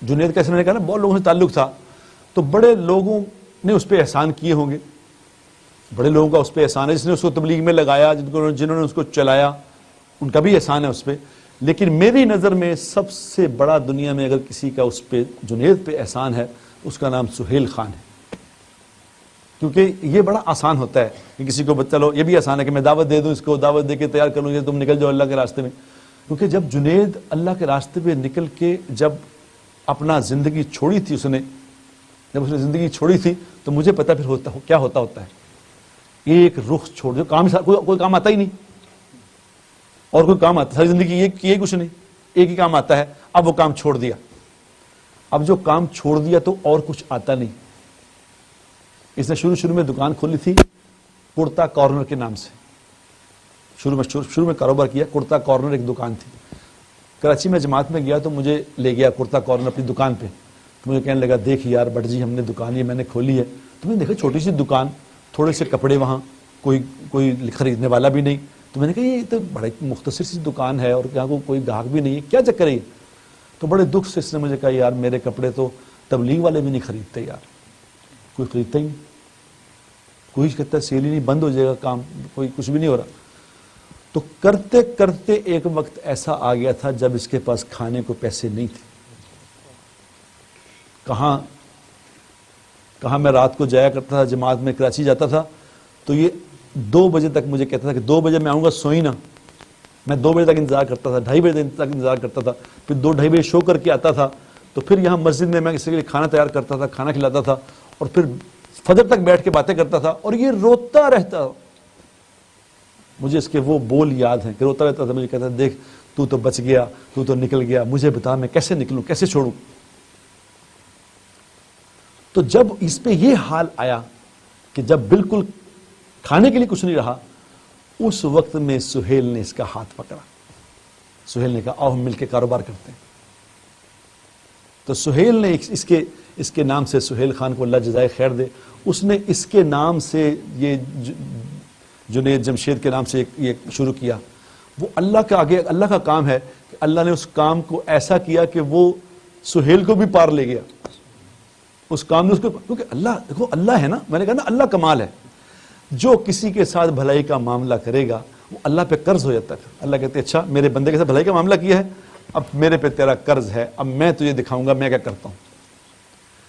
جنید کا میں نے کہا نا بہت لوگوں سے تعلق تھا، تو بڑے لوگوں نے اس پہ احسان کیے ہوں گے، بڑے لوگوں کا اس پہ احسان ہے، جس نے اس کو تبلیغ میں لگایا، جنہوں نے اس کو چلایا، ان کا بھی احسان ہے اس پہ. لیکن میری نظر میں سب سے بڑا دنیا میں اگر کسی کا اس پہ جنید پہ احسان ہے، اس کا نام سہیل خان ہے. کیونکہ یہ بڑا آسان ہوتا ہے کہ کسی کو چلو، یہ بھی آسان ہے کہ میں دعوت دے دوں، اس کو دعوت دے کے تیار کروں، یہ تم نکل جاؤ اللہ کے راستے میں. کیونکہ جب جنید اللہ کے راستے پہ نکل کے جب اپنا زندگی چھوڑی تھی، اس نے زندگی چھوڑی تھی، تو مجھے پتا پھر کیا ہوتا ہے. ایک رخ چھوڑ دو، کوئی کام آتا ہی نہیں، اور کوئی کام آتا، ساری زندگی یہ کیے کچھ نہیں، ایک ہی کام آتا ہے. اب وہ کام چھوڑ دیا، اب جو کام چھوڑ دیا تو اور کچھ آتا نہیں. اس نے شروع میں دکان کھولی تھی کرتا کارنر کے نام سے. شروع میں کاروبار کیا، کرتا کارنر ایک دکان تھی. کراچی میں جماعت میں گیا تو مجھے لے گیا کرتا کارنر اپنی دکان پہ. مجھے کہنے لگا دیکھ یار بٹ جی، ہم نے دکان یہ میں نے کھولی ہے. تو میں نے دیکھا چھوٹی سی دکان، تھوڑے سے کپڑے، وہاں کوئی خریدنے والا بھی نہیں. تو میں نے کہا یہ تو بڑی مختصر سی دکان ہے اور یہاں کوئی گاہک بھی نہیں ہے، کیا چکر ہے یہ؟ تو بڑے دکھ سے اس نے مجھے کہا یار میرے کپڑے تو تبلیغ والے بھی نہیں خریدتے یار، کوئی خریدتا ہی نہیں، کوئی کہتا ہے سیل ہی نہیں، بند ہو جائے گا کام، کوئی کچھ بھی نہیں ہو رہا. تو کرتے کرتے ایک وقت ایسا آ گیا تھا جب اس کے پاس کھانے کو پیسے نہیں تھے. کہاں میں رات کو جایا کرتا تھا جماعت میں، کراچی جاتا تھا تو یہ 2 بجے تک مجھے کہتا تھا کہ 2 بجے میں آؤں گا، سوئی نا. میں 2 بجے تک انتظار کرتا تھا، 2:30 بجے تک انتظار کرتا تھا. پھر 2-2:30 بجے شو کر کے آتا تھا، تو پھر یہاں مسجد میں اس کے لیے کھانا تیار کرتا تھا، کھانا کھلاتا تھا، اور پھر فجر تک بیٹھ کے باتیں کرتا تھا. اور یہ روتا رہتا، مجھے اس کے وہ بول یاد ہیں کہ روتا رہتا تھا. مجھے کہتا دیکھ تو بچ گیا، تو نکل گیا، مجھے بتا میں کیسے نکلوں، کیسے چھوڑوں. تو جب اس پہ یہ حال آیا کہ جب بالکل کھانے کے لیے کچھ نہیں رہا، اس وقت میں سہیل نے اس کا ہاتھ پکڑا. سہیل نے کہا آؤ ہم مل کے کاروبار کرتے ہیں. تو سہیل نے اس کے نام سے، سہیل خان کو اللہ جزائے خیر دے، اس نے اس کے نام سے یہ جنید جمشید کے نام سے یہ شروع کیا. وہ اللہ کا آگے اللہ کا کام ہے کہ اللہ نے اس کام کو ایسا کیا کہ وہ سہیل کو بھی پار لے گیا. اس کام نے اس کو، کیونکہ اللہ دیکھو اللہ ہے نا، میں نے کہا نا اللہ کمال ہے. جو کسی کے ساتھ بھلائی کا معاملہ کرے گا وہ اللہ پہ قرض ہو جاتا ہے. اللہ کہتے ہیں اچھا میرے بندے کے ساتھ بھلائی کا معاملہ کیا ہے، اب میرے پہ تیرا قرض ہے، اب میں تجھے دکھاؤں گا میں کیا کرتا ہوں.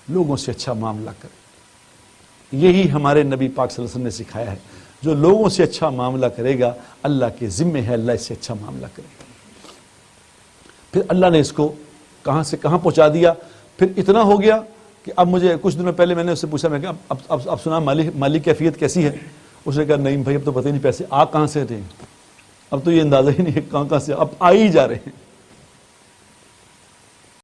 لوگوں سے اچھا معاملہ کرے، یہی ہمارے نبی پاک صلی اللہ علیہ وسلم نے سکھایا ہے. جو لوگوں سے اچھا معاملہ کرے گا اللہ کے ذمے ہے اللہ اس سے اچھا معاملہ کرے گا. پھر اللہ نے اس کو کہاں سے کہاں پہنچا دیا. پھر اتنا ہو گیا کہ اب مجھے کچھ دنوں پہلے میں نے اس سے پوچھا، میں کہا اب سنا مالی کیفیت کیسی ہے؟ اس نے کہا نہیں بھائی اب تو پتہ ہی نہیں پیسے آ کہاں سے تھے، اب تو یہ اندازہ ہی نہیں ہے کہاں سے اب آ ہی جا رہے ہیں.